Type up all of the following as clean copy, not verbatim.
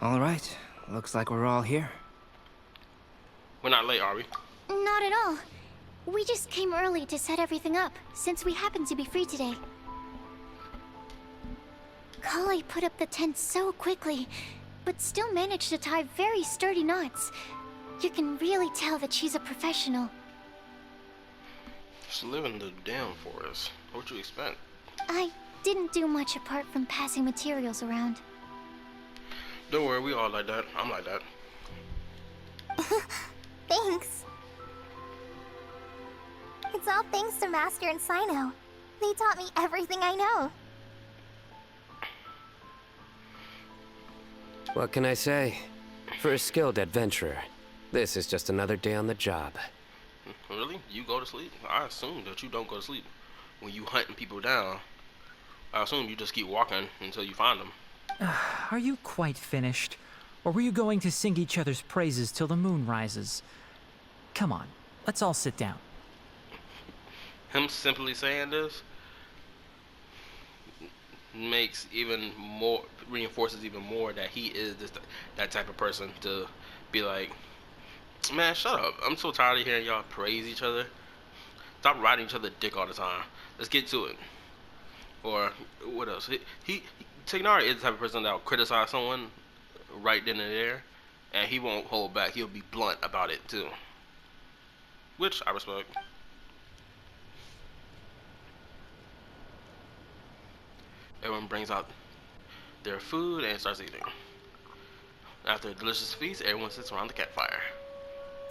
All right. Looks like we're all here. We're not late, are we? Not at all. We just came early to set everything up, since we happen to be free today. Kali put up the tent so quickly, but still managed to tie very sturdy knots. You can really tell that she's a professional. Just live in the damn forest. What would you expect? I didn't do much apart from passing materials around. Don't worry, we all like that. I'm like that. Thanks. It's all thanks to Master and Sino. They taught me everything I know. What can I say? For a skilled adventurer, this is just another day on the job. Really? You go to sleep? I assume that you don't go to sleep. When you hunting people down, I assume you just keep walking until you find them. Are you quite finished? Or were you going to sing each other's praises till the moon rises? Come on, let's all sit down. Him simply saying this makes even more, reinforces even more that he is that type of person to be like, man, shut up. I'm so tired of hearing y'all praise each other. Stop riding each other dick all the time. Let's get to it. Or what else? Tignari is the type of person that will criticize someone right then and there, and he won't hold back. He'll be blunt about it too, which I respect. Everyone brings out their food and starts eating. After a delicious feast, everyone sits around the campfire.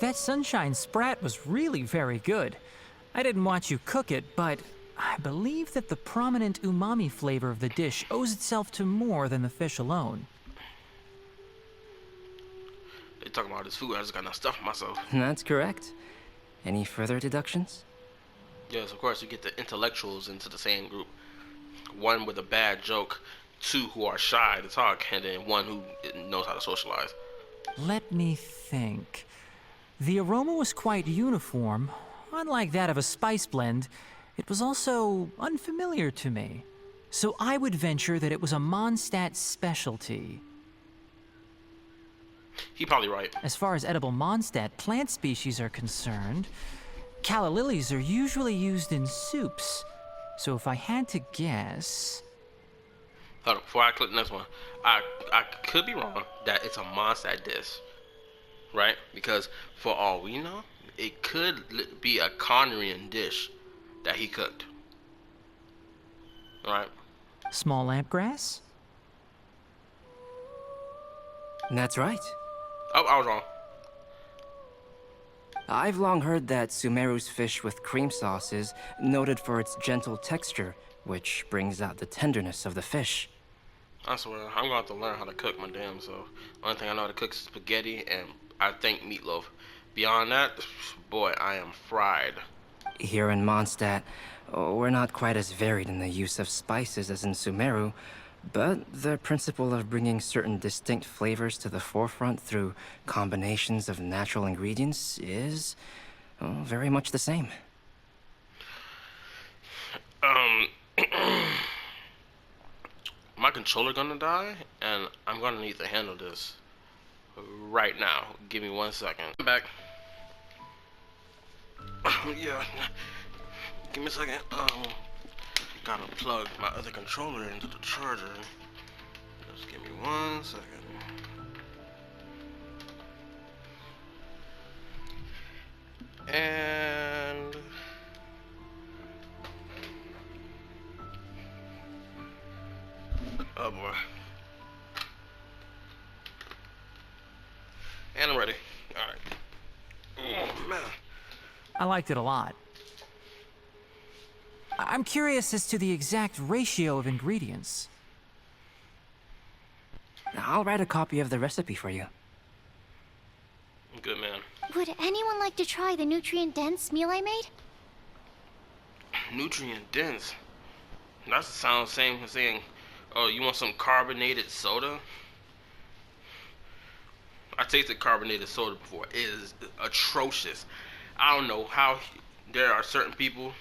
That sunshine sprat was really very good. I didn't watch you cook it, but I believe that the prominent umami flavor of the dish owes itself to more than the fish alone. They talking about this food, I just got enough stuff for myself. That's correct. Any further deductions? Yes, of course, you get the intellectuals into the same group. One with a bad joke, two who are shy to talk, and then one who knows how to socialize. Let me think. The aroma was quite uniform. Unlike that of a spice blend, it was also unfamiliar to me. So I would venture that it was a Mondstadt specialty. He probably right. As far as edible Mondstadt plant species are concerned, calla lilies are usually used in soups. So if I had to guess... Hold on, before I click the next one, I could be wrong that it's a Mondstadt dish, right? Because for all we know, it could be a Conrian dish that he cooked. All right? Small lampgrass? That's right. Oh, I was wrong. I've long heard that Sumeru's fish with cream sauce is noted for its gentle texture, which brings out the tenderness of the fish. I swear, I'm gonna have to learn how to cook my damn self. Only thing I know how to cook is spaghetti and I think meatloaf. Beyond that, boy, I am fried. Here in Mondstadt, we're not quite as varied in the use of spices as in Sumeru, but the principle of bringing certain distinct flavors to the forefront through combinations of natural ingredients is very much the same. My controller gonna die, and I'm gonna need to handle this right now. Give me 1 second. I'm back. Yeah. Give me a second. Gotta plug my other controller into the charger. Just give me 1 second. And oh boy. And I'm ready. Alright. Oh man. I liked it a lot. I'm curious as to the exact ratio of ingredients. I'll write a copy of the recipe for you. Good man. Would anyone like to try the nutrient-dense meal I made? Nutrient dense. That sounds the same as saying, oh, you want some carbonated soda? I tasted carbonated soda before. It is atrocious. I don't know how there are certain people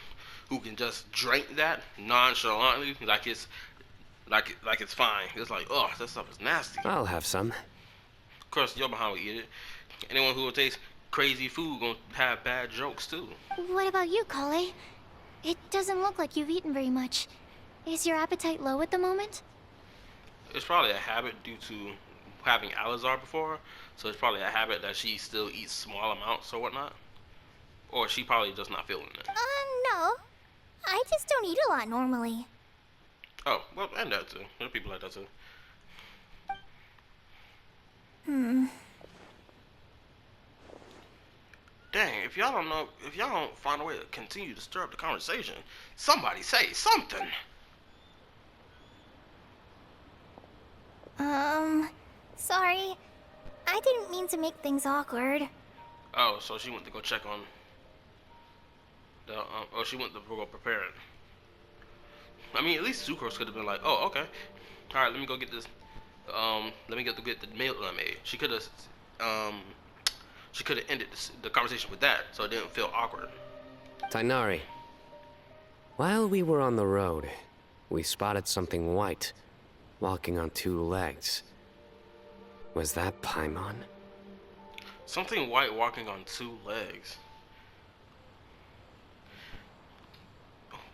who can just drink that nonchalantly, like it's fine. It's like, oh, that stuff is nasty. I'll have some. Of course, your behind will eat it. Anyone who will taste crazy food gonna have bad jokes too. What about you, Kale? It doesn't look like you've eaten very much. Is your appetite low at the moment? It's probably a habit due to having Alizar before, so it's probably a habit that she still eats small amounts or whatnot. Or she probably just not feeling it. No. I just don't eat a lot normally. Oh, well, and that too. There are people like that too. Dang, if y'all don't find a way to continue to stir up the conversation, somebody say something. Sorry. I didn't mean to make things awkward. Oh, so she went to go check on the, she went to go prepare it. I mean, at least Sucrose could have been like, oh, okay. Alright, let me go get this, let me get the meal that I made. She could have ended the conversation with that, so it didn't feel awkward. Tainari. While we were on the road, we spotted something white, walking on two legs. Was that Paimon? Something white walking on two legs.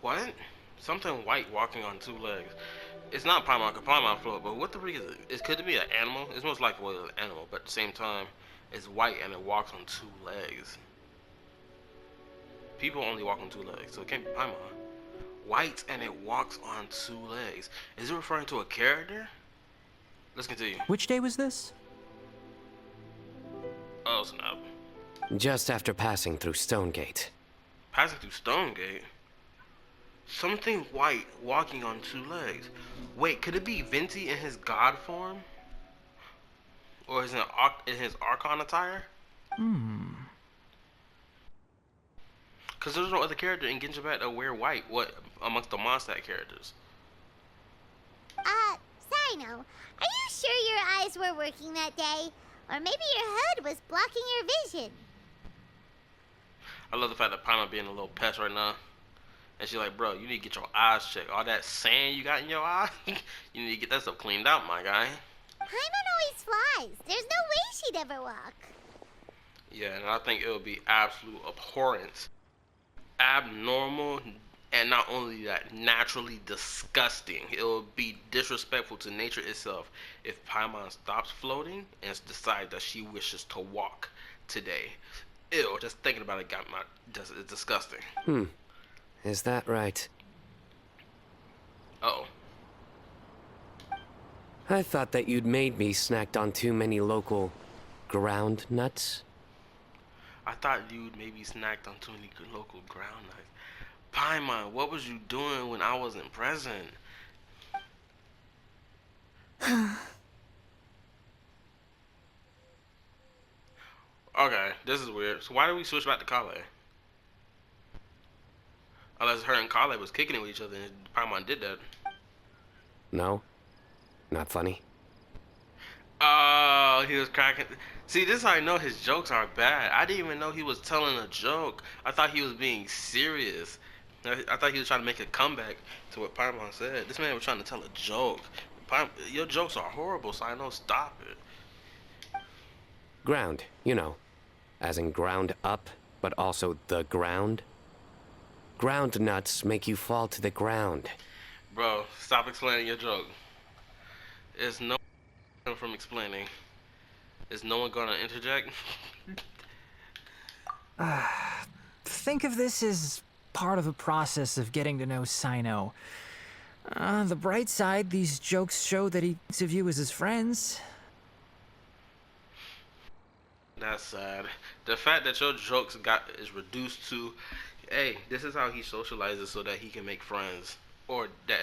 What? Something white walking on two legs. It's not Paimon, cause Paimon float, but what the freak is it? It could be an animal. It's most likely an animal, but at the same time, it's white and it walks on two legs. People only walk on two legs, so it can't be Paimon. White and it walks on two legs. Is it referring to a character? Let's continue. Which day was this? Oh snap. Just after passing through Stonegate. Passing through Stonegate? Something white walking on two legs. Wait, could it be Venti in his god form? Or is it in his Archon attire? Because there's no other character in Genshin Impact that wear white. What, amongst the Mondstadt characters? Sino, are you sure your eyes were working that day? Or maybe your hood was blocking your vision? I love the fact that Paimon being a little pest right now. And she's like, bro, you need to get your eyes checked. All that sand you got in your eye, you need to get that stuff cleaned out, my guy. Paimon always flies. There's no way she'd ever walk. Yeah, and I think it would be absolute abhorrence, abnormal, and not only that, naturally disgusting. It would be disrespectful to nature itself if Paimon stops floating and decides that she wishes to walk today. Ew, just thinking about it got my, just, it's disgusting. Is that right? Oh. I thought that you'd made me snacked on too many local ground nuts. I thought you'd maybe snacked on too many good local ground nuts. Paimon, what was you doing when I wasn't present? Okay, this is weird. So why did we switch back to Kale? Unless her and Kale was kicking it with each other and Paimon did that. No? Not funny? Oh, he was cracking. See, this is how I know his jokes are bad. I didn't even know he was telling a joke. I thought he was being serious. I thought he was trying to make a comeback to what Paimon said. This man was trying to tell a joke. Your jokes are horrible, so I know. Stop it. Ground, you know. As in ground up, but also the ground. Ground nuts make you fall to the ground. Bro, stop explaining your joke. There's no from explaining. Is no one gonna interject? Think of this as part of a process of getting to know Sino. The bright side, these jokes show that he thinks of you as his friends. That's sad. The fact that your jokes is reduced to, hey, this is how he socializes so that he can make friends, or that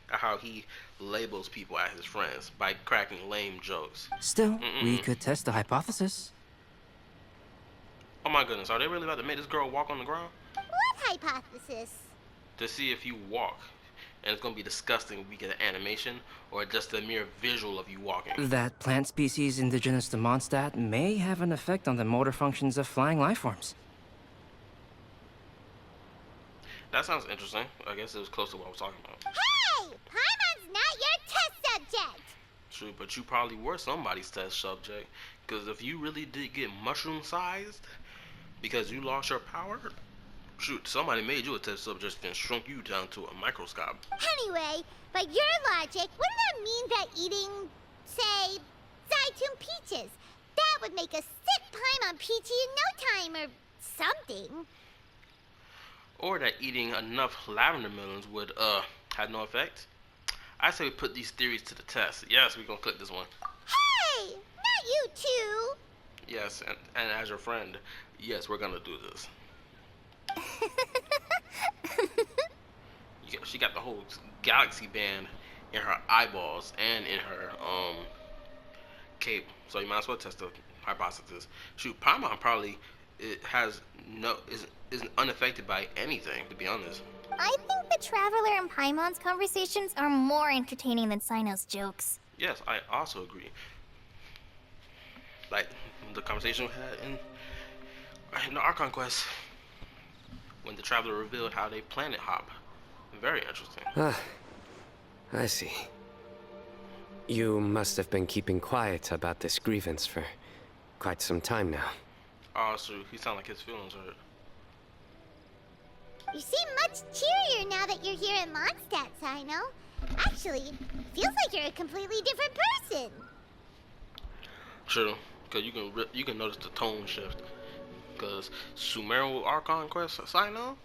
how he labels people as his friends by cracking lame jokes. Still, we could test the hypothesis. Oh my goodness, are they really about to make this girl walk on the ground? What hypothesis? To see if you walk. And it's gonna be disgusting if we get an animation or just a mere visual of you walking. That plant species indigenous to Mondstadt may have an effect on the motor functions of flying lifeforms. That sounds interesting. I guess it was close to what I was talking about. Hey! Paimon's not your test subject! True, but you probably were somebody's test subject. Because if you really did get mushroom sized because you lost your power, shoot, somebody made you a test subject and shrunk you down to a microscope. Anyway, by your logic, wouldn't that mean that eating, say, Zaytun peaches, that would make a sick Paimon peachy in no time or something? Or that eating enough lavender melons would, have no effect? I say we put these theories to the test. Yes, we're gonna click this one. Hey, not you too. Yes, and as your friend, yes, we're gonna do this. She got the whole galaxy band in her eyeballs and in her cape, so you might as well test the hypothesis. Shoot, Paimon probably isn't unaffected by anything, to be honest. I think the Traveler and Paimon's conversations are more entertaining than Sino's jokes. Yes, I also agree. Like the conversation we had in the Archon Quest when the Traveler revealed how they planet hop. Very interesting. Ah, I see. You must have been keeping quiet about this grievance for quite some time now. Oh, so he sounded like his feelings hurt. You seem much cheerier now that you're here in Mondstadt, Sino. Actually, feels like you're a completely different person. True, because you can notice the tone shift. Because Sumeru Archon Quest, Sino?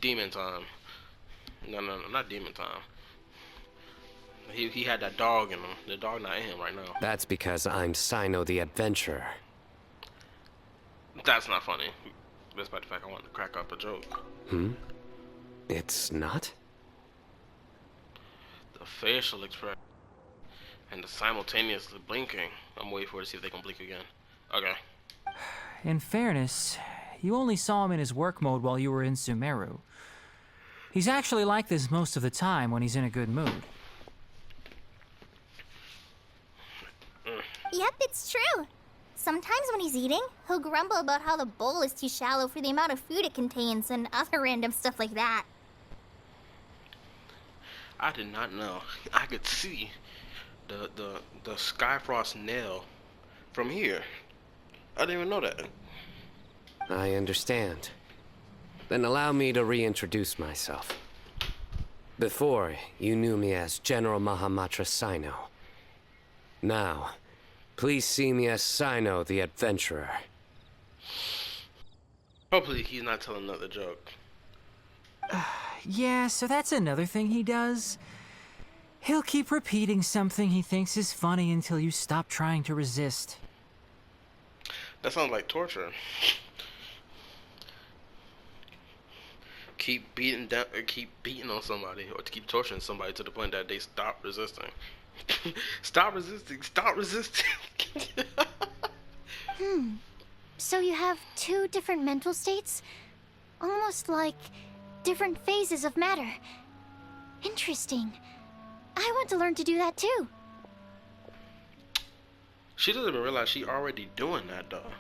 Demon time. No, not demon time. He had that dog in him. The dog not in him right now. That's because I'm Sino the Adventurer. That's not funny. Despite the fact I wanted to crack up a joke. It's not? The facial expression and the simultaneously blinking. I'm waiting for it to see if they can blink again. Okay. In fairness, you only saw him in his work mode while you were in Sumeru. He's actually like this most of the time when he's in a good mood. Yep, it's true. Sometimes when he's eating, he'll grumble about how the bowl is too shallow for the amount of food it contains and other random stuff like that. I did not know. I could see the Skyfrost nail from here. I didn't even know that. I understand. Then allow me to reintroduce myself. Before, you knew me as General Mahamatra Sino. Now, please see me as Sino the Adventurer. Hopefully he's not telling another joke. Yeah, so that's another thing he does. He'll keep repeating something he thinks is funny until you stop trying to resist. That sounds like torture. Keep beating on somebody, or to keep torturing somebody to the point that they stop resisting. Stop resisting. Stop resisting. So you have two different mental states? Almost like different phases of matter. Interesting. I want to learn to do that too. She doesn't even realize she already doing that though.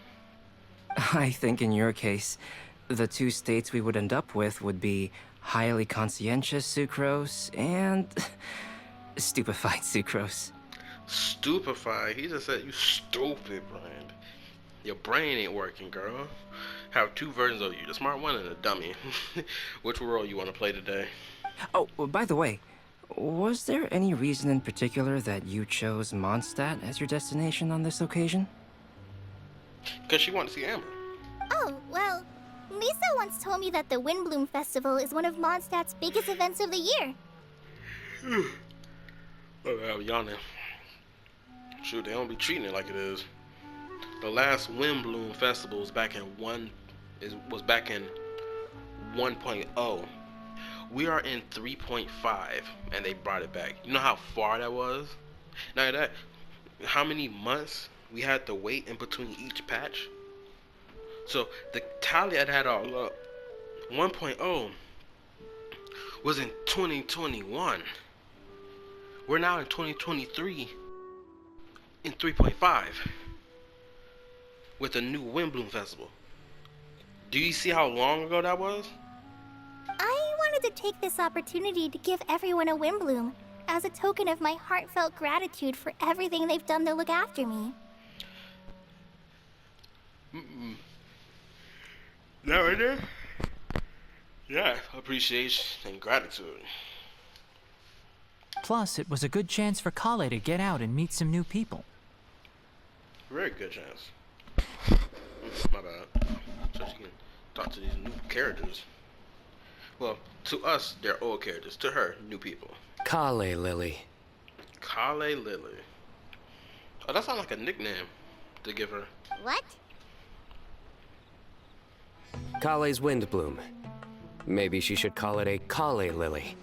I think in your case, the two states we would end up with would be highly conscientious sucrose and stupefied sucrose. Stupefied? He just said you stupid, Brian. Your brain ain't working, girl. Have two versions of you, the smart one and the dummy. Which role you want to play today? Oh, by the way, was there any reason in particular that you chose Mondstadt as your destination on this occasion? Because she wanted to see Amber. Oh, well, Lisa once told me that the Windblume Festival is one of Mondstadt's biggest events of the year. Oh, I'm yawning. Shoot, they don't be treating it like it is. The last Windblume Festival was back in 1.0. We are in 3.5, and they brought it back. You know how far that was? Now that, how many months we had to wait in between each patch? So the tally I had all up, 1.0 was in 2021. We're now in 2023 in 3.5 with a new Windblume Festival. Do you see how long ago that was? I wanted to take this opportunity to give everyone a Windblume, as a token of my heartfelt gratitude for everything they've done to look after me. That right there? Yeah, appreciation and gratitude. Plus, it was a good chance for Kale to get out and meet some new people. Very good chance. My bad. So she can talk to these new characters. Well, to us, they're old characters. To her, new people. Kale Lily. Kale Lily. Oh, that sounds like a nickname to give her. What? Kale's Windblume. Maybe she should call it a Kale Lily.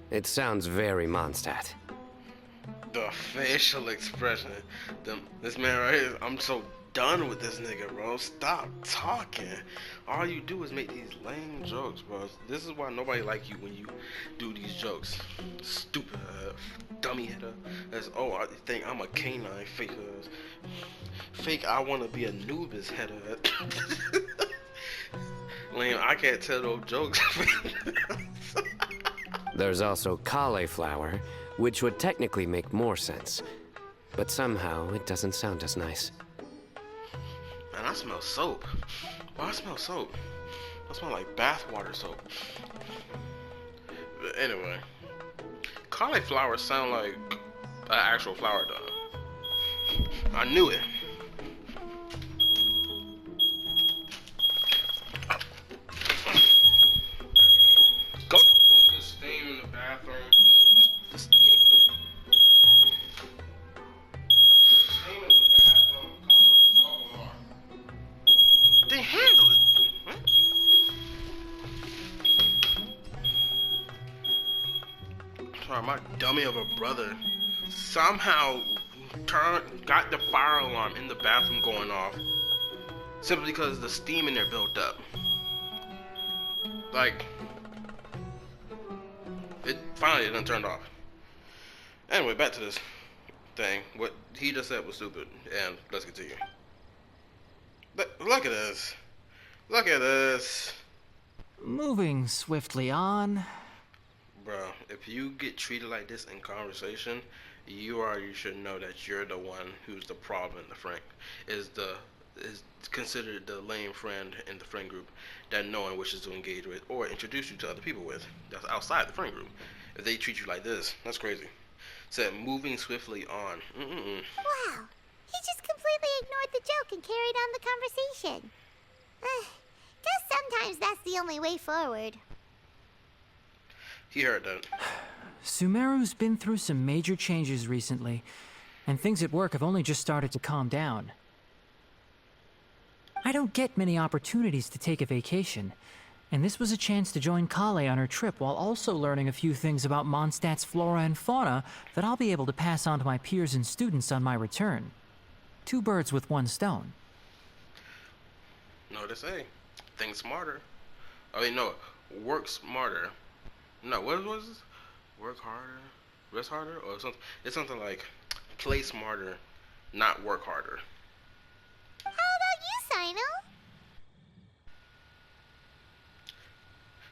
It sounds very Mondstadt. The facial expression. This man right here, I'm so done with this nigga, bro. Stop talking. All you do is make these lame jokes, bro. This is why nobody like you when you do these jokes. Stupid dummy header. That's I think I'm a canine fake. Fake I wanna be a Anubis header. Lame, I can't tell those jokes. There's also cauliflower, which would technically make more sense. But somehow, it doesn't sound as nice. Man, I smell soap. Why I smell soap? I smell like bathwater soap. But anyway, cauliflower sound like an actual flower though. I knew it. Go to the steam in the bathroom. The steam in the bathroom. Call Lamar. They handle it. What? Sorry, my dummy of a brother somehow got the fire alarm in the bathroom going off simply because the steam in there built up. Like, it finally done turned off. Anyway, back to this thing. What he just said was stupid, and let's continue. Look at this. Look at this. Moving swiftly on. Bro, if you get treated like this in conversation, you should know that you're the one who's the problem in the friend. Is considered the lame friend in the friend group that no one wishes to engage with or introduce you to other people with. That's outside the friend group. If they treat you like this, that's crazy. Said moving swiftly on. Wow. He just completely ignored the joke and carried on the conversation. Guess sometimes that's the only way forward. He heard that. Sumeru's been through some major changes recently, and things at work have only just started to calm down. I don't get many opportunities to take a vacation, and this was a chance to join Kale on her trip while also learning a few things about Mondstadt's flora and fauna that I'll be able to pass on to my peers and students on my return. 2 birds with 1 stone. No, they say, think smarter. I mean, no, work smarter. No, what was this? Work harder, rest harder, or something. It's something like play smarter, not work harder. How about you, Sino?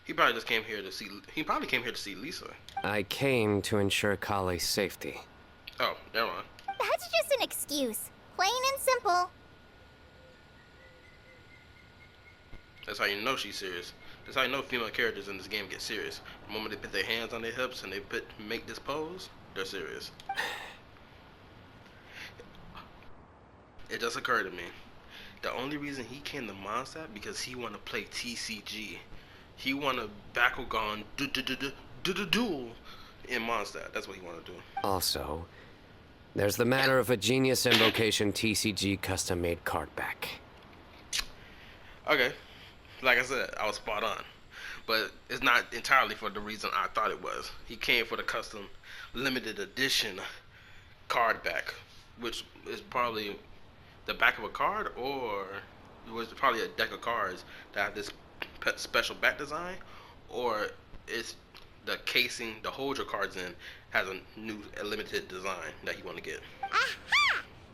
He probably just came here to see. He probably came here to see Lisa. I came to ensure Kale's safety. Oh, never mind. That's just an excuse. Plain and simple. That's how you know she's serious. That's how you know female characters in this game get serious. The moment they put their hands on their hips and they make this pose, they're serious. It just occurred to me. The only reason he came to Mondstadt because he want to play TCG. He want to Bakugan duel in Mondstadt. That's what he want to do. Also, there's the matter of a Genius Invocation TCG custom-made card back. Okay. Like I said, I was spot on. But it's not entirely for the reason I thought it was. He came for the custom limited edition card back, which is probably the back of a card, or it was probably a deck of cards that have this special back design, or it's the casing to hold your cards in has a limited design that you want to get. Aha!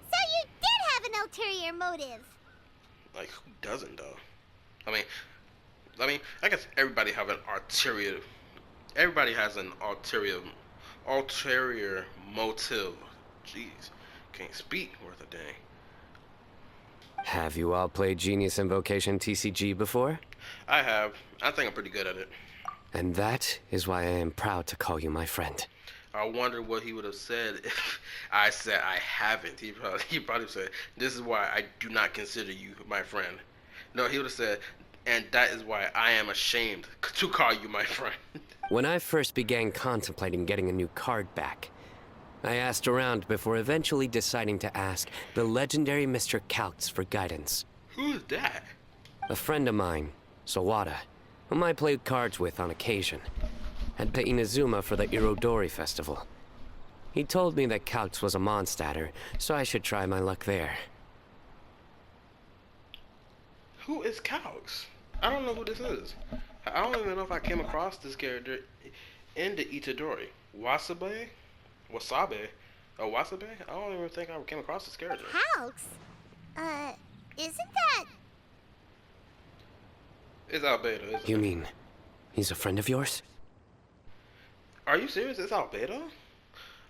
So you did have an ulterior motive. Like, who doesn't though? I mean, I guess everybody have an ulterior. Everybody has an Ulterior motive. Jeez, can't speak worth a dang. Have you all played Genius Invocation TCG before? I have. I think I'm pretty good at it. And that is why I am proud to call you my friend. I wonder what he would have said if I said I haven't. He probably said, "This is why I do not consider you my friend." No, he would have said, "And that is why I am ashamed to call you my friend." When I first began contemplating getting a new card back, I asked around before eventually deciding to ask the legendary Mr. Calx for guidance. Who is that? A friend of mine, Sawada, whom I played cards with on occasion, had to Inazuma for the Irodori festival. He told me that Calx was a Mondstatter, so I should try my luck there. Who is Calx? I don't know who this is. I don't even know if I came across this character in the Itadori. Wasabe? Wasabe? Oh, Wasabe? I don't even think I came across this character. Calx? Isn't that... It's Albedo, isn't You it? mean, he's a friend of yours? Are you serious? It's Albedo?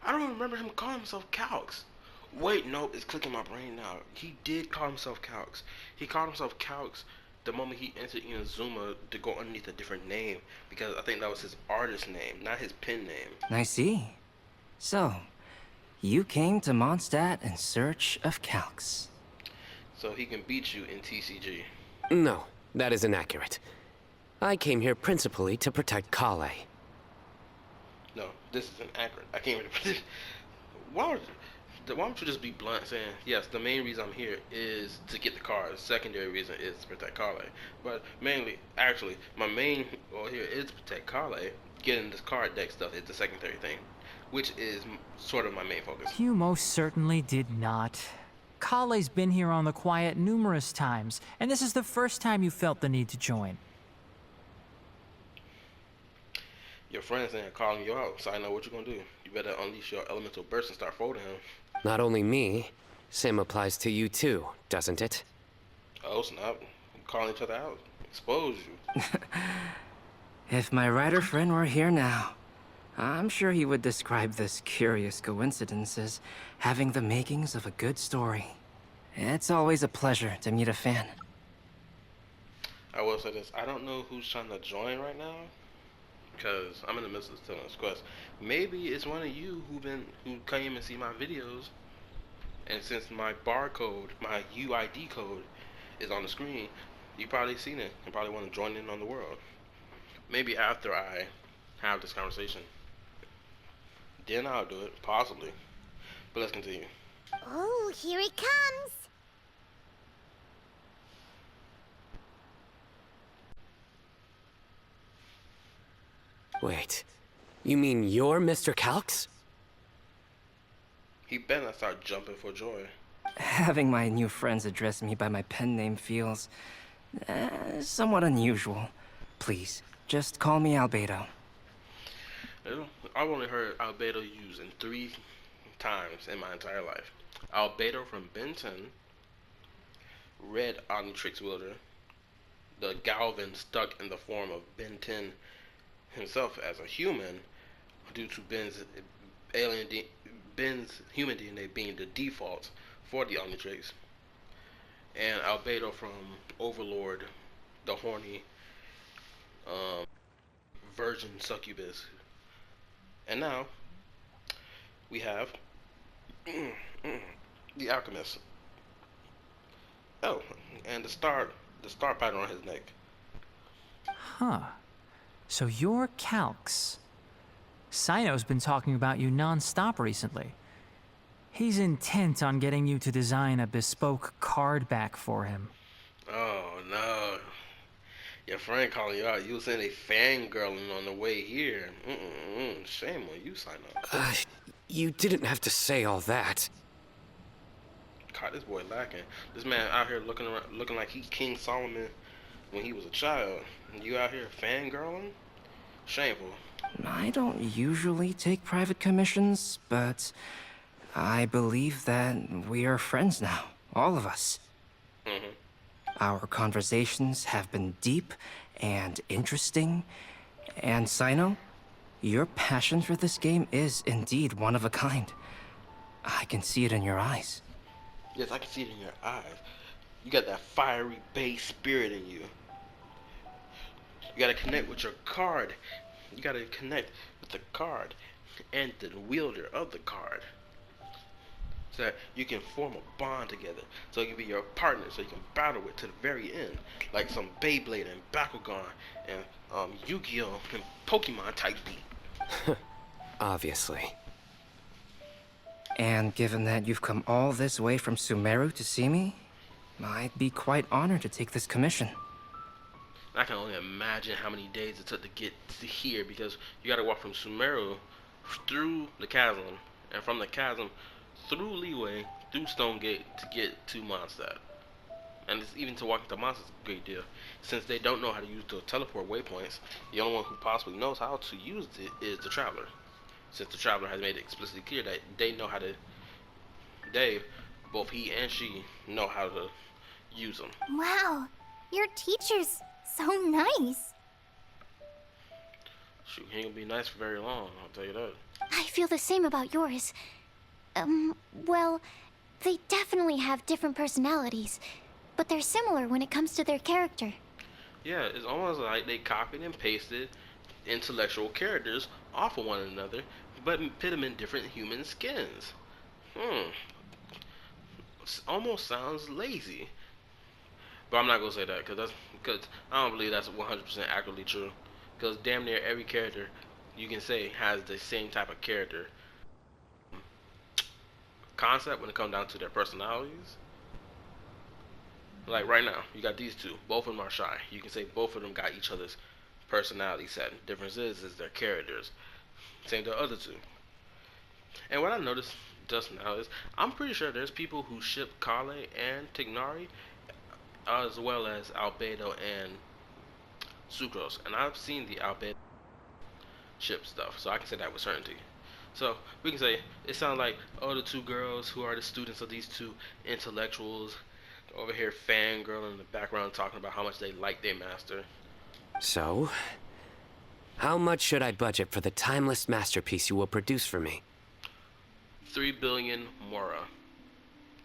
I don't remember him calling himself Calx. Wait, no, it's clicking my brain now. He did call himself Calx. He called himself Calx the moment he entered Inazuma to go underneath a different name, because I think that was his artist name, not his pen name. I see. So, you came to Mondstadt in search of Calx. So he can beat you in TCG. No, that is inaccurate. I came here principally to protect Kale. No, this is inaccurate. I can't really. Why don't you just be blunt saying, yes, the main reason I'm here is to get the cards. Secondary reason is to protect Kale. But mainly, actually, my main goal here is to protect Kale. Getting this card deck stuff is the secondary thing, which is sort of my main focus. You most certainly did not. Kale's been here on the quiet numerous times, and this is the first time you felt the need to join. Your friends ain't calling you out, so I know what you're gonna do. You better unleash your elemental burst and start folding him. Not only me, same applies to you too, doesn't it? Oh snap! Calling each other out, expose you. If my writer friend were here now, I'm sure he would describe this curious coincidence as having the makings of a good story. It's always a pleasure to meet a fan. I will say this: I don't know who's trying to join right now, because I'm in the midst of telling this quest. Maybe it's one of you who came and see my videos, and since my barcode, my UID code, is on the screen, you probably seen it and probably want to join in on the world. Maybe after I have this conversation, then I'll do it, possibly. But let's continue. Oh, here it comes! Wait, you mean you're Mr. Calx? He better not start jumping for joy. Having my new friends address me by my pen name feels somewhat unusual. Please, just call me Albedo. I've only heard Albedo used in 3 times in my entire life. Albedo from Ben 10, Red Omnitrix Wielder, the Galvin stuck in the form of Ben 10 himself as a human due to Ben's human DNA being the default for the Omnitrix, and Albedo from Overlord, the horny virgin succubus. And now we have the alchemist. Oh, and the star pattern on his neck. Huh. So you're Calx. Sino's been talking about you non-stop recently. He's intent on getting you to design a bespoke card back for him. Oh no. Your friend calling you out. You was saying they fangirling on the way here. Shame on you, Sino. You didn't have to say all that. Caught this boy lacking. This man out here looking like he King Solomon when he was a child. And you out here fangirling? Shameful. I don't usually take private commissions, but I believe that we are friends now, all of us. Mm-hmm. Our conversations have been deep and interesting, and Sino, Your passion for this game is indeed one of a kind. I can see it in your eyes. Yes, I can see it in your eyes. You got that fiery base spirit in you. You gotta connect with your card. You gotta connect with the card and the wielder of the card, so that you can form a bond together. So it can be your partner, so you can battle with to the very end, like some Beyblade and Bakugan and Yu-Gi-Oh and Pokemon type beat. Obviously. And given that you've come all this way from Sumeru to see me, I'd be quite honored to take this commission. I can only imagine how many days it took to get to here, because you gotta walk from Sumeru through the chasm, and from the chasm through Leeway, through Stonegate to get to Mondstadt. And it's, even to walk into Mondstadt is a great deal. Since they don't know how to use the teleport waypoints, the only one who possibly knows how to use it is the Traveler. Since the Traveler has made it explicitly clear that they know how to, both he and she know how to use them. Wow, your teacher's so nice. Shoot, he ain't gonna be nice for very long, I'll tell you that. I feel the same about yours. Well, they definitely have different personalities, but they're similar when it comes to their character. Yeah, it's almost like they copied and pasted intellectual characters off of one another, but put them in different human skins. Almost sounds lazy. But I'm not gonna say that, because I don't believe that's 100% accurately true. Because damn near every character you can say has the same type of character concept when it comes down to their personalities. Like right now, you got these two. Both of them are shy. You can say both of them got each other's personality set. Difference is their characters. Same to the other two. And what I noticed just now is I'm pretty sure there's people who ship Kale and Tignari, as well as Albedo and Sucrose. And I've seen the Albedo ship stuff, so I can say that with certainty. So we can say it sounds like, oh, the two girls who are the students of these two intellectuals over here fangirling in the background talking about how much they like their master. So, how much should I budget for the timeless masterpiece you will produce for me? 3 billion Mora.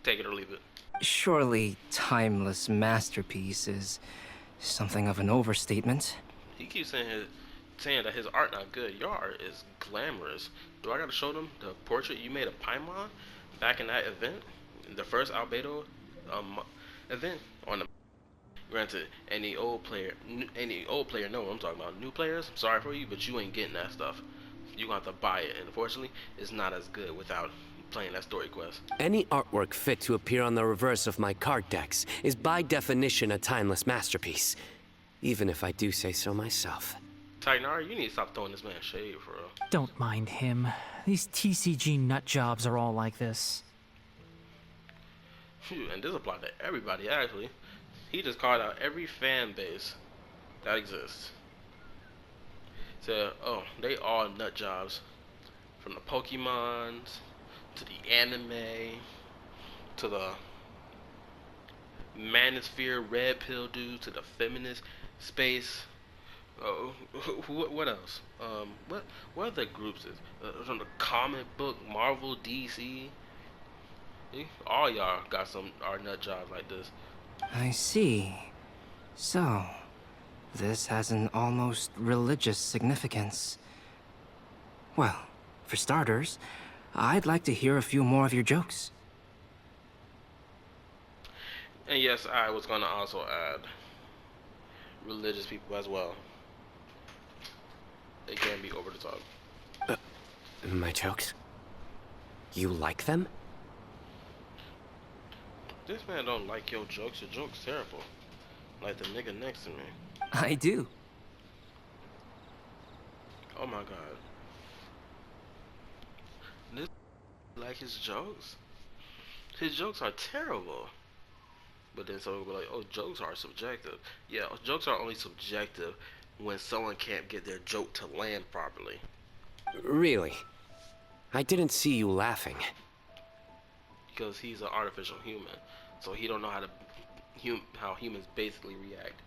Take it or leave it. Surely, timeless masterpiece is something of an overstatement. He keeps saying that his art not good. Your art is glamorous. Do I gotta show them the portrait you made of Paimon back in that event, the first Albedo event on the? Granted, any old player know what I'm talking about. New players, I'm sorry for you, but you ain't getting that stuff. You gonna have to buy it, and unfortunately, it's not as good without playing that story quest. Any artwork fit to appear on the reverse of my card decks is by definition a timeless masterpiece, even if I do say so myself. Tignari, you need to stop throwing this man shade, for real. Don't mind him. These TCG nut jobs are all like this. Phew, and this applies to everybody, actually. He just called out every fan base that exists. Said, oh, they all nut jobs. From the Pokemons, to the anime, to the Manosphere Red Pill dude, to the feminist space. Oh, what else? What other groups is? From the comic book, Marvel, DC. All y'all got are nut jobs like this. I see. So, this has an almost religious significance. Well, for starters, I'd like to hear a few more of your jokes. And yes, I was gonna also add religious people as well. They can be over the top. My jokes? You like them? This man don't like your jokes. Your joke's terrible. Like the nigga next to me. I do. Oh my god. This like his jokes? His jokes are terrible. But then someone will be like, oh, jokes are subjective. Yeah, jokes are only subjective when someone can't get their joke to land properly. Really? I didn't see you laughing. Because he's an artificial human. So he don't know how humans basically react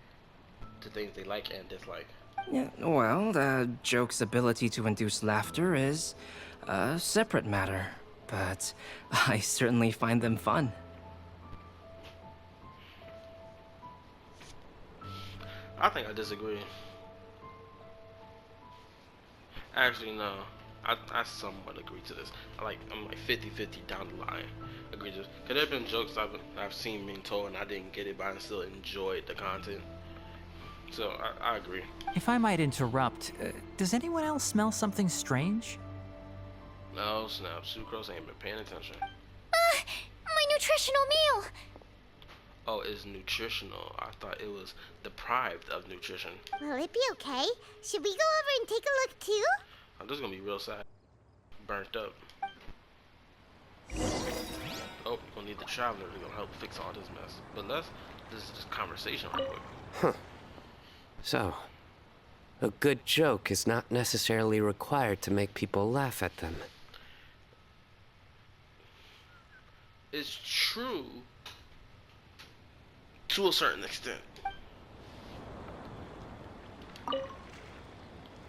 to things they like and dislike. Yeah, well, the joke's ability to induce laughter is a separate matter, but I certainly find them fun. I think I disagree. Actually, no. I somewhat agree to this. I'm like 50-50 down the line. Agree to this. Cause there have been jokes I've seen being told and I didn't get it, but I still enjoyed the content. So I agree. If I might interrupt, does anyone else smell something strange? No snap, Sucrose ain't been paying attention. My nutritional meal! Oh, it's nutritional. I thought it was deprived of nutrition. Will it be okay? Should we go over and take a look too? I'm just gonna be real sad. Burnt up. Oh, we'll need the traveler to go help fix all this mess. But this is just conversation real quick. So, a good joke is not necessarily required to make people laugh at them. It's true to a certain extent.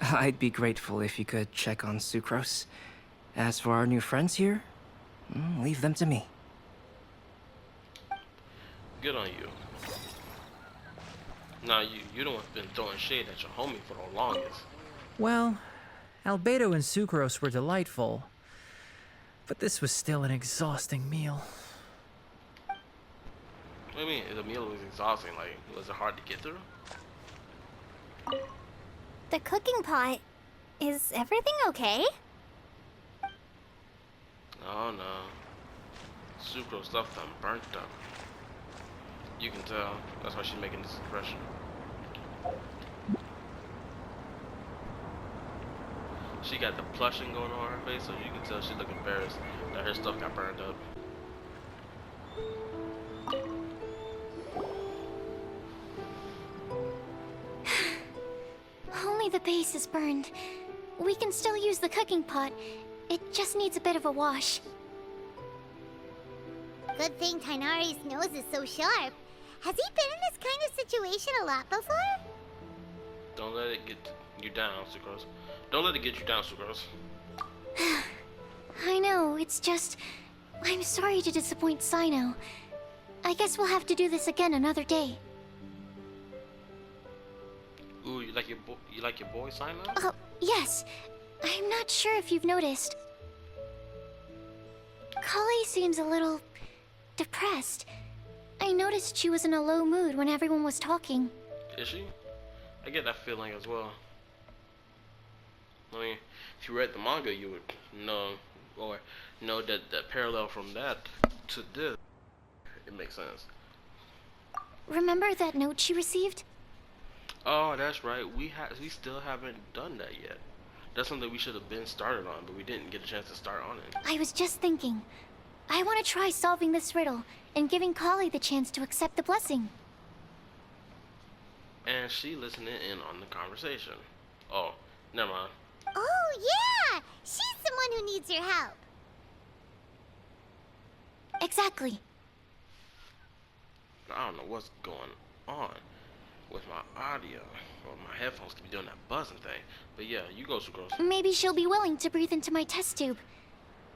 I'd be grateful if you could check on Sucrose. As for our new friends here, leave them to me. Good on you. Now you the one's been throwing shade at your homie for the longest. Well, Albedo and Sucrose were delightful, but this was still an exhausting meal. What do you mean? The meal was exhausting. Like, was it hard to get through? The cooking pot. Is everything okay? Oh no. Sucrose stuff done burnt up. You can tell. That's why she's making this impression. She got the blushing going on her face, so you can tell she look embarrassed that her stuff got burned up. Only the base is burned. We can still use the cooking pot. It just needs a bit of a wash. Good thing Tainari's nose is so sharp. Has he been in this kind of situation a lot before? Don't let it get you down, Sucrose. Don't let it get you down, Sucrose. I know, it's just... I'm sorry to disappoint Sino. I guess we'll have to do this again another day. Ooh, you like your boy sign up? Oh, yes. I'm not sure if you've noticed. Kali seems a little... depressed. I noticed she was in a low mood when everyone was talking. Is she? I get that feeling as well. I mean, if you read the manga, you would know, or know that parallel from that to this, it makes sense. Remember that note she received? Oh, that's right. We still haven't done that yet. That's something we should have been started on, but we didn't get a chance to start on it. I was just thinking. I want to try solving this riddle and giving Kali the chance to accept the blessing. And she listening in on the conversation. Oh, never mind. Oh, yeah! She's the one who needs your help. Exactly. I don't know what's going on with my audio. Well, my headphones could be doing that buzzing thing. But yeah, you go, Sucrose. Maybe she'll be willing to breathe into my test tube.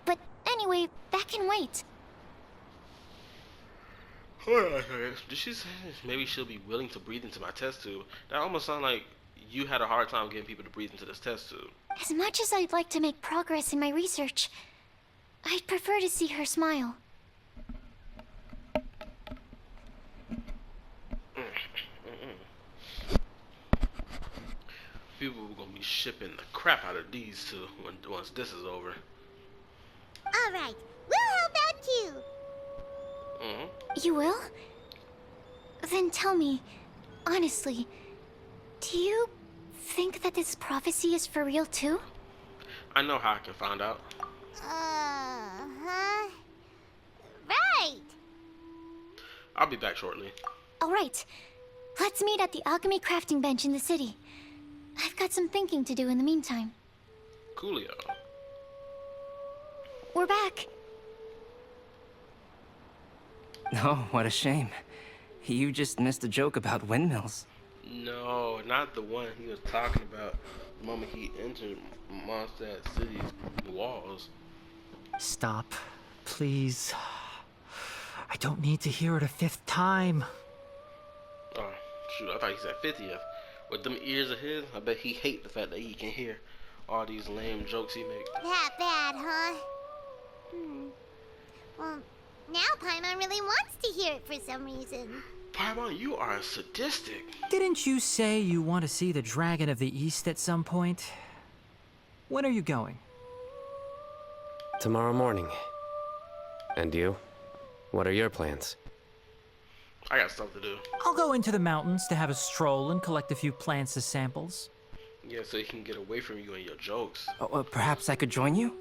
But anyway, that can wait. Did she say maybe she'll be willing to breathe into my test tube? That almost sounds like you had a hard time getting people to breathe into this test tube. As much as I'd like to make progress in my research, I'd prefer to see her smile. People are gonna be shipping the crap out of these two once this is over. All right, we'll help out too. You will? Then tell me, honestly, do you think that this prophecy is for real too? I know how I can find out. Uh-huh. Right. I'll be back shortly. All right, let's meet at the alchemy crafting bench in the city. I've got some thinking to do in the meantime. Coolio. We're back. Oh, what a shame. You just missed a joke about windmills. No, not the one he was talking about the moment he entered Mondstadt City's walls. Stop, please. I don't need to hear it a fifth time. Oh, shoot, I thought he said 50th. With them ears of his, I bet he hate the fact that he can hear all these lame jokes he make. That bad, huh? Well, now Paimon really wants to hear it for some reason. Paimon, you are sadistic. Didn't you say you want to see the Dragon of the East at some point? When are you going? Tomorrow morning. And you? What are your plans? I got stuff to do. I'll go into the mountains to have a stroll and collect a few plants as samples. Yeah, so he can get away from you and your jokes. Oh, perhaps I could join you?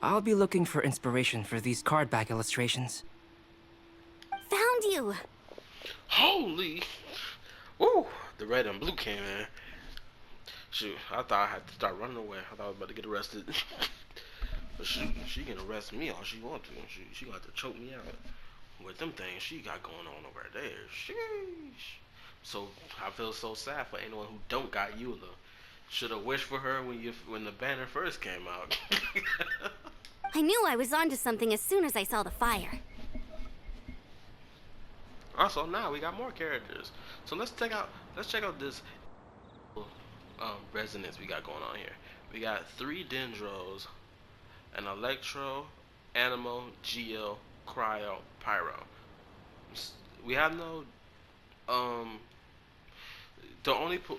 I'll be looking for inspiration for these card back illustrations. Found you! Holy! Woo! The red and blue came in. Shoot, I thought I had to start running away. I thought I was about to get arrested. But shoot, she can arrest me all she wants to. She gonna have to choke me out with them things she got going on over there. Sheesh. So I feel so sad for anyone who don't got Eula. Should have wished for her when the banner first came out. I knew I was onto something as soon as I saw the fire. Also, now we got more characters. So let's check out this resonance we got going on here. We got 3 Dendros, an Electro, Animo, Geo, Cryo, Pyro. We have no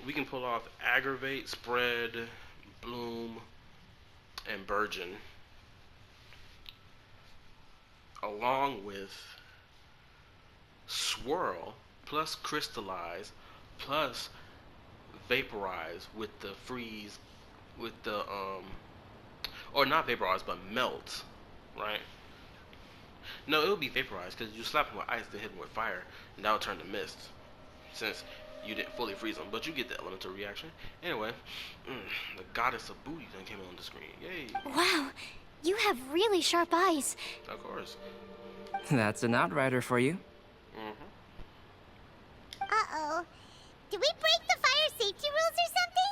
we can pull off Aggravate, Spread, Bloom, and Burgeon, along with Swirl plus Crystallize plus Vaporize with the freeze, with the or not Vaporize but Melt, right? No, it would be Vaporize because you slap him with ice, then hit him with fire, and that would turn to mist. Since you didn't fully freeze them, but you get the elemental reaction. Anyway, the goddess of booty then came on the screen. Yay! Wow, you have really sharp eyes. Of course. That's an outrider for you. Uh-oh. Did we break the fire safety rules or something?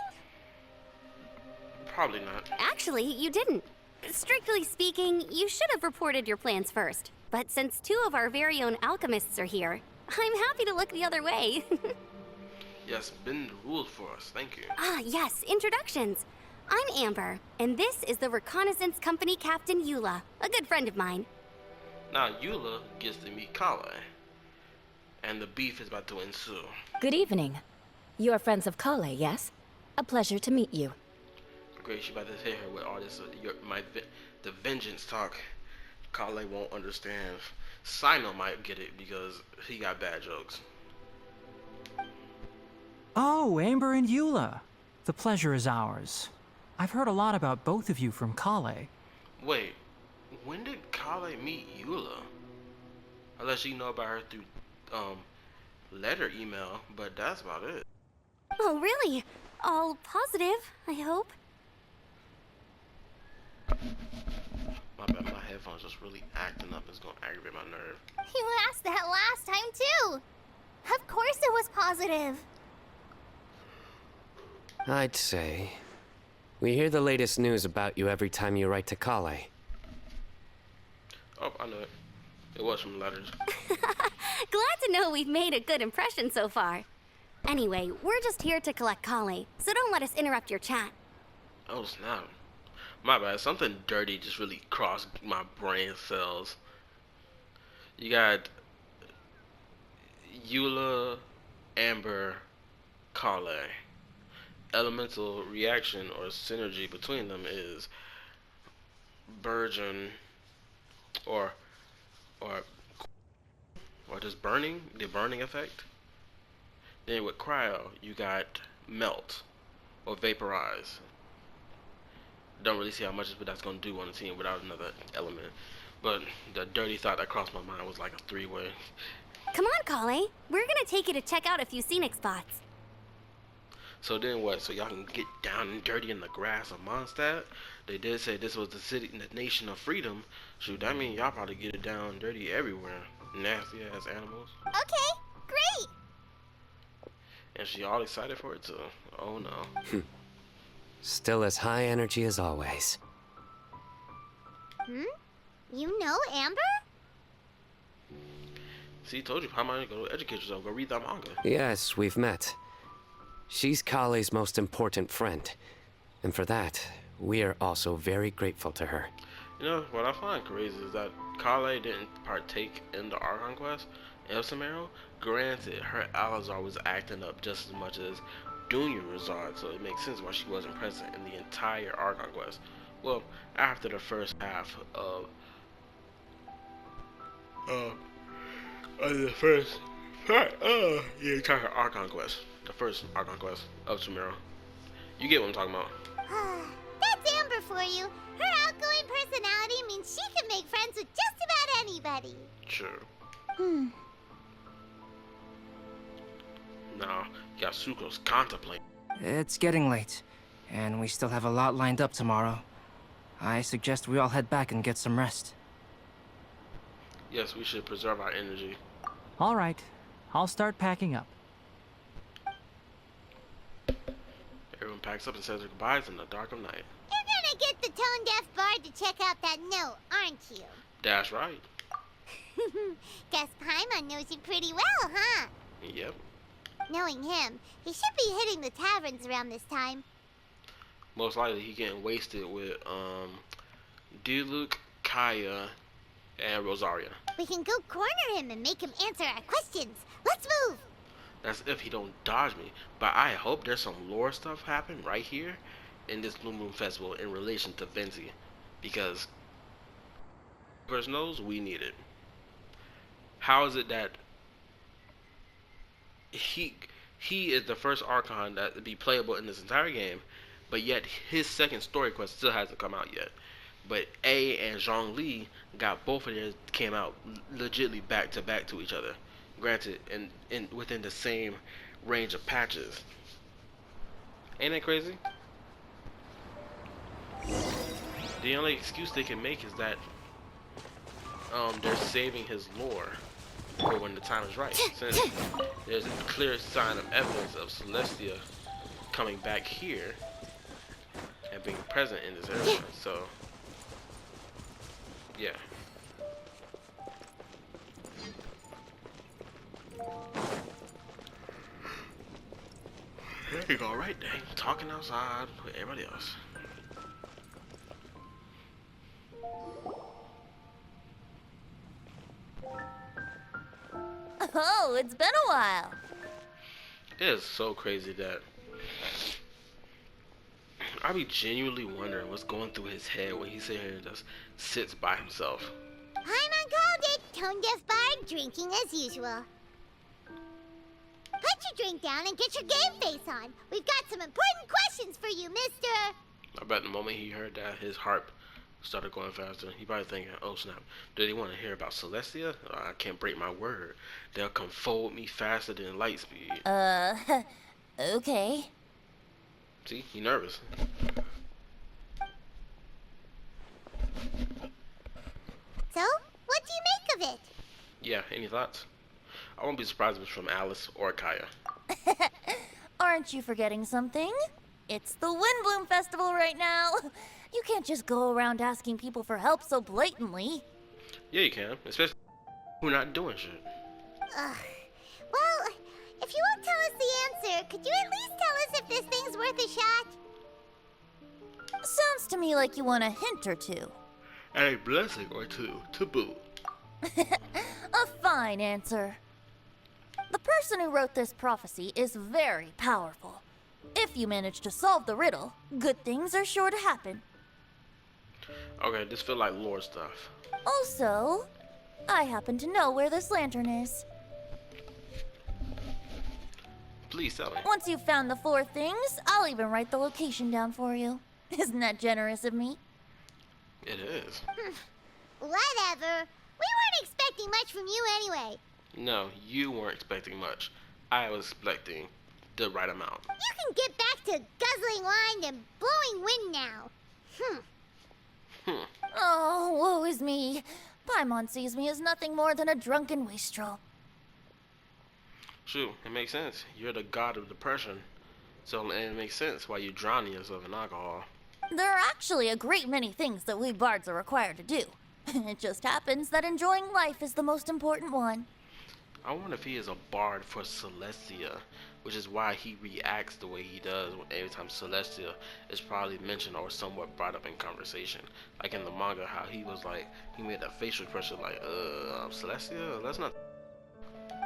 Probably not. Actually, you didn't. Strictly speaking, you should have reported your plans first. But since 2 of our very own alchemists are here, I'm happy to look the other way. Yes, bend the rules for us. Thank you. Ah, yes, introductions. I'm Amber, and this is the Reconnaissance Company Captain Eula, a good friend of mine. Now Eula gets to meet Kale, and the beef is about to ensue. Good evening. You are friends of Kale, yes? A pleasure to meet you. Great, she about to hit her with all this the vengeance talk. Kale won't understand. Sino might get it because he got bad jokes. Oh, Amber and Eula. The pleasure is ours. I've heard a lot about both of you from Kale. Wait, when did Kale meet Eula? Unless you know about her through letter email, but that's about it. Oh, really? All positive, I hope. My bad, my headphones just really acting up. It's gonna aggravate my nerve. You asked that last time too. Of course it was positive. I'd say. We hear the latest news about you every time you write to Kale. Oh, I know it. It was from letters. Glad to know we've made a good impression so far. Anyway, we're just here to collect Kale, so don't let us interrupt your chat. Oh snap. My bad, something dirty just really crossed my brain cells. You got Eula, Amber, Kale. Elemental reaction or synergy between them is Burgeon or just burning, the burning effect. Then with Cryo, you got Melt or Vaporize. Don't really see how much that's going to do on the team without another element. But the dirty thought that crossed my mind was like a 3-way. Come on, Kale. We're gonna take you to check out a few scenic spots. So then what? So y'all can get down and dirty in the grass of Mondstadt? They did say this was the city, the nation of freedom. Shoot, that mean y'all probably get it down dirty everywhere. Nasty ass animals. Okay, great. And she all excited for it too. Oh no. Still as high energy as always. You know Amber? See, told you, how am I gonna go educate yourself? Go read that manga. Yes, we've met. She's Kale's most important friend. And for that, we are also very grateful to her. You know, what I find crazy is that Kale didn't partake in the Archon quest of Sumeru. Granted, her Alazar was acting up just as much as Dunya Razard, so it makes sense why she wasn't present in the entire Archon quest. Well, after the first half of the first part of the entire Archon quest. The first Archon quest of Sumeru. You get what I'm talking about. That's Amber for you. Her outgoing personality means she can make friends with just about anybody. Sure. Now, Yasuko's contemplating. It's getting late, and we still have a lot lined up tomorrow. I suggest we all head back and get some rest. Yes, we should preserve our energy. All right, I'll start packing up. Everyone packs up and says their goodbyes in the dark of night. You're gonna get the tone-deaf bard to check out that note, aren't you? That's right. Guess Paimon knows you pretty well, huh? Yep. Knowing him, he should be hitting the taverns around this time. Most likely he getting wasted with Diluc, Kaya, and Rosaria. We can go corner him and make him answer our questions. Let's move! That's if he don't dodge me. But I hope there's some lore stuff happen right here in this Windblume Festival in relation to Venti. Because person knows we need it. How is it that he is the first Archon that would be playable in this entire game, but yet his second story quest still hasn't come out yet? But A and Zhongli got both of theirs came out legitly back to back to each other. Granted, in within the same range of patches. Ain't that crazy? The only excuse they can make is that they're saving his lore for when the time is right. Since there's a clear sign of evidence of Celestia coming back here and being present in this area. So yeah. There you go, right there. Talking outside with everybody else. Oh, it's been a while. It is so crazy that I be genuinely wondering what's going through his head when he sits here and just sits by himself. Paimon called it tone-deaf bard drinking as usual. Put your drink down and get your game face on. We've got some important questions for you, mister. I bet the moment he heard that, his heart started going faster. He probably thinking, oh snap, do they want to hear about Celestia? I can't break my word. They'll come fold me faster than light speed. Okay. See, he nervous. So, what do you make of it? Yeah, any thoughts? I won't be surprised if it's from Alice or Kaya. Aren't you forgetting something? It's the Windblume Festival right now. You can't just go around asking people for help so blatantly. Yeah, you can, especially who not doing shit. Well, if you won't tell us the answer, could you at least tell us if this thing's worth a shot? Sounds to me like you want a hint or two. And a blessing or two to boot. A fine answer. The person who wrote this prophecy is very powerful. If you manage to solve the riddle, good things are sure to happen. Okay, this feel like lore stuff. Also, I happen to know where this lantern is. Please tell me. Once you've found the 4 things, I'll even write the location down for you. Isn't that generous of me? It is. Whatever. We weren't expecting much from you anyway. No, you weren't expecting much. I was expecting the right amount. You can get back to guzzling wine and blowing wind now. Oh, woe is me. Paimon sees me as nothing more than a drunken wastrel. Shoot, it makes sense. You're the god of depression. So it makes sense why you're drowning yourself in alcohol. There are actually a great many things that we bards are required to do. It just happens that enjoying life is the most important one. I wonder if he is a bard for Celestia, which is why he reacts the way he does every time Celestia is probably mentioned or somewhat brought up in conversation. Like in the manga, how he was like, he made that facial expression like, Celestia? That's not...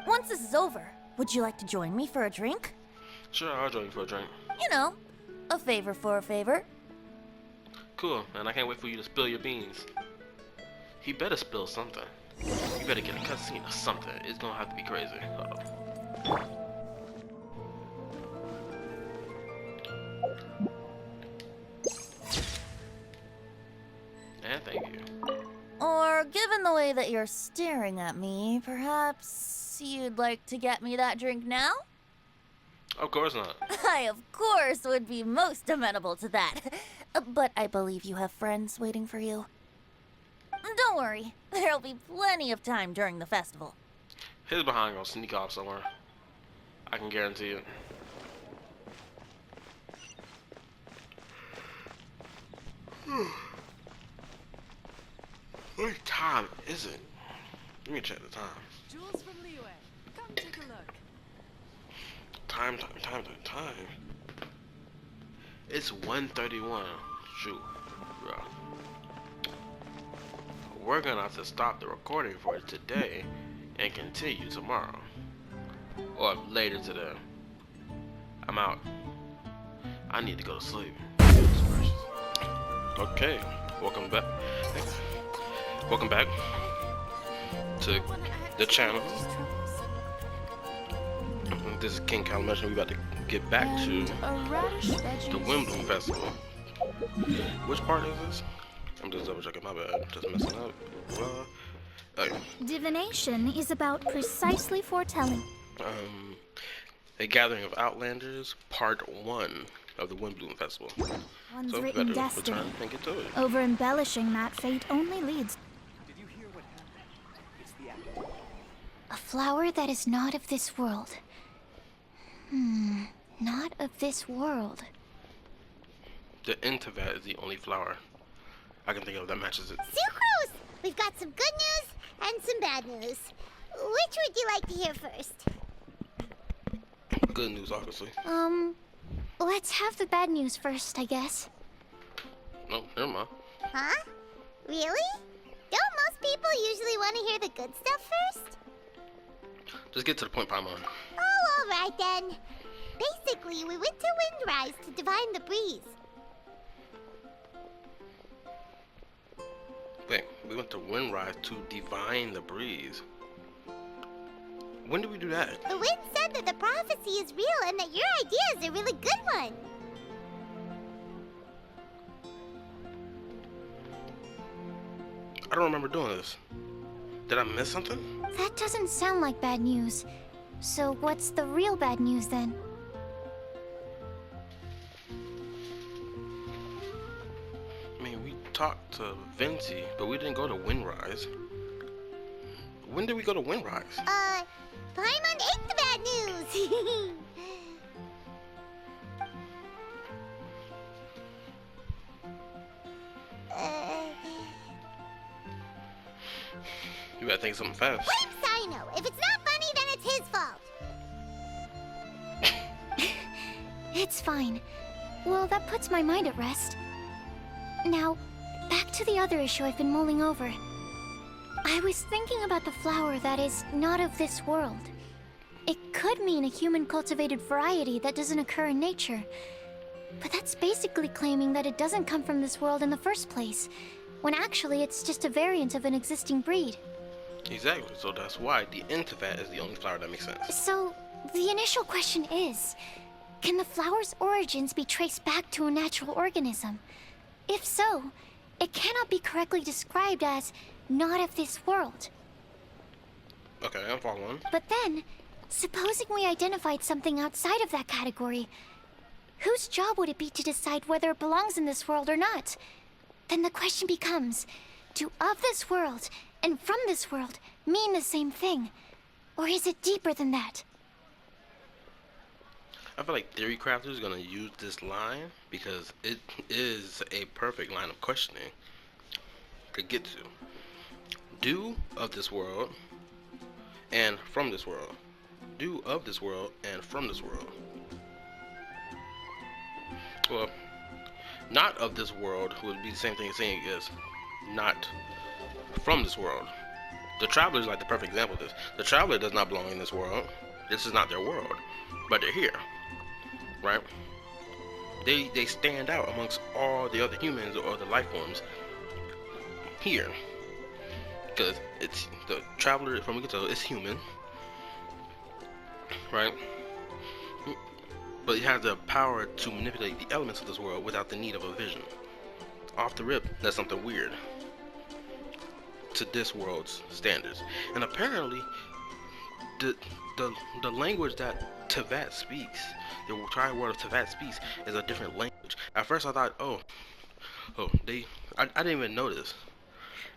Once this is over, would you like to join me for a drink? Sure, I'll join you for a drink. You know, a favor for a favor. Cool, and I can't wait for you to spill your beans. He better spill something. You better get a cutscene or something. It's gonna have to be crazy. Uh-oh. And thank you. Or, given the way that you're staring at me, perhaps you'd like to get me that drink now? Of course not. I, of course, would be most amenable to that. But I believe you have friends waiting for you. Don't worry, there'll be plenty of time during the festival. His behind gonna sneak off somewhere. I can guarantee it. What time is it? Let me check the time. Jules from Liyue. Come take a look. Time. It's 1:31. Shoot. Bro. We're gonna have to stop the recording for today and continue tomorrow. Or later today. I'm out. I need to go to sleep. Goodness gracious. Okay, welcome back. Welcome back to the channel. This is King Calamation. We about to get back to the Windblume Festival. Which part is this? I'm just double checking, my bad. Just messing up. Okay. Divination is about precisely foretelling. A Gathering of Outlanders, Part 1 of the Windblume Festival. One's So we written better destiny. return and get to it. Over embellishing that fate only leads. Did you hear what happened? It's the apple. A flower that is not of this world. Not of this world. The Intivat is the only flower I can think of that matches it. Sucrose! We've got some good news and some bad news. Which would you like to hear first? Good news, obviously. Let's have the bad news first, I guess. No, never mind. Huh? Really? Don't most people usually want to hear the good stuff first? Just get to the point, Paimon. Oh, alright then. Basically, we went to Windrise to divine the breeze. Wait, we went to Windrise to divine the breeze. When did we do that? The wind said that the prophecy is real and that your idea is a really good one. I don't remember doing this. Did I miss something? That doesn't sound like bad news. So what's the real bad news then? I mean, we talked to Venti, but we didn't go to Windrise. When did we go to Windrise? Paimon ate the bad news. You gotta think something fast. What's I know? If it's not funny, then it's his fault. It's fine. Well, that puts my mind at rest. Now, back to the other issue I've been mulling over. I was thinking about the flower that is not of this world. It could mean a human-cultivated variety that doesn't occur in nature. But that's basically claiming that it doesn't come from this world in the first place, when actually it's just a variant of an existing breed. Exactly, so that's why the Intivat is the only flower that makes sense. So, the initial question is, can the flower's origins be traced back to a natural organism? If so, it cannot be correctly described as not of this world. Okay, I'm following. But then, supposing we identified something outside of that category, whose job would it be to decide whether it belongs in this world or not? Then the question becomes, do of this world and from this world mean the same thing? Or is it deeper than that? I feel like Theory Crafter is gonna use this line because it is a perfect line of questioning to get to. Do of this world and from this world. Do of this world and from this world. Well, not of this world would be the same thing as saying is not from this world. The Traveler is like the perfect example of this. The Traveler does not belong in this world. This is not their world, but they're here, right? They stand out amongst all the other humans or the life forms here, because it's the Traveler. From what we can tell, is human, right? But it has the power to manipulate the elements of this world without the need of a vision. Off the rip, that's something weird to this world's standards. And apparently, the language that Teyvat speaks, the entire world of Teyvat speaks, is a different language. At first, I thought, I didn't even notice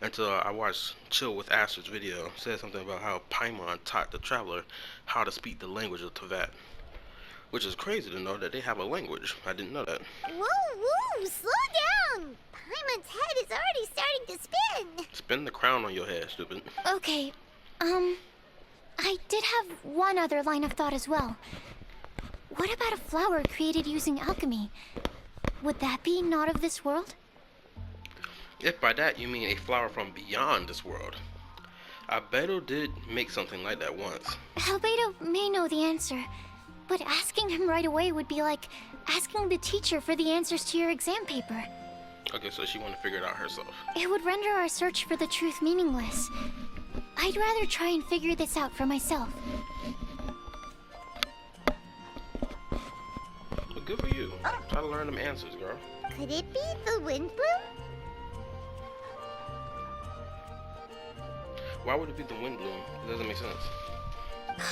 until I watched Chill with Astrid's video. It said something about how Paimon taught the Traveler how to speak the language of Teyvat. Which is crazy to know that they have a language. I didn't know that. Whoa, slow down! Paimon's head is already starting to spin. Spin the crown on your head, stupid. Okay, I did have one other line of thought as well. What about a flower created using alchemy? Would that be not of this world? If by that you mean a flower from beyond this world. Albedo did make something like that once. Albedo may know the answer, but asking him right away would be like asking the teacher for the answers to your exam paper. Okay, so she wanted to figure it out herself. It would render our search for the truth meaningless. I'd rather try and figure this out for myself. Well, good for you. Try to learn them answers, girl. Could it be the Windblume? Why would it be the Windblume? It doesn't make sense.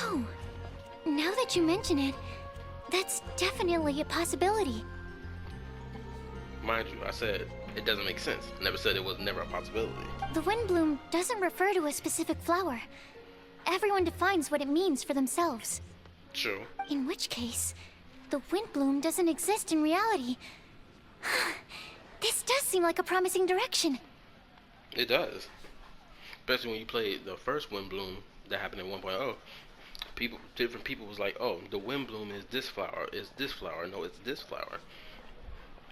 Oh, now that you mention it, that's definitely a possibility. Mind you, I said it doesn't make sense. I never said it was never a possibility. The Windblume doesn't refer to a specific flower. Everyone defines what it means for themselves. True. In which case, the Windblume doesn't exist in reality. This does seem like a promising direction. It does. Especially when you play the first Windblume that happened in 1.0. Different people was like, oh, the Windblume is this flower, no, it's this flower.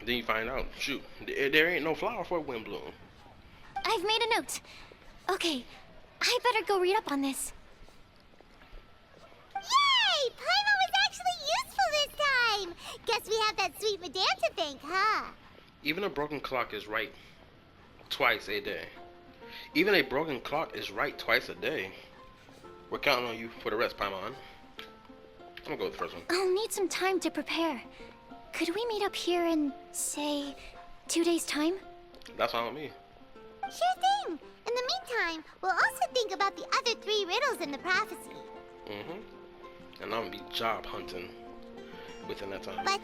Then you find out, shoot, there ain't no flower for a Windblume. I've made a note. Okay, I better go read up on this. Yay! Paimon was actually useful this time! Guess we have that sweet madame to thank, huh? Even a broken clock is right twice a day. Even a broken clock is right twice a day. We're counting on you for the rest, Paimon. I'm gonna go with the first one. I'll need some time to prepare. Could we meet up here in, say, 2 days' time? That's fine with me. Sure thing. In the meantime, we'll also think about the other 3 riddles in the prophecy. And I'm gonna be job hunting within that time. But,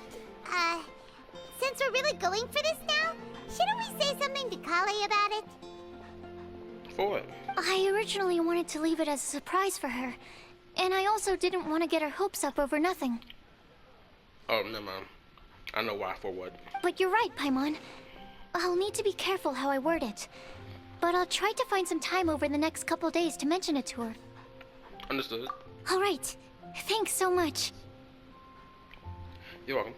since we're really going for this now, shouldn't we say something to Kale about it? For what? I originally wanted to leave it as a surprise for her, and I also didn't want to get her hopes up over nothing. Oh, never mind. I know why, for what. But you're right, Paimon. I'll need to be careful how I word it. But I'll try to find some time over the next couple days to mention it to her. Understood. All right. Thanks so much. You're welcome.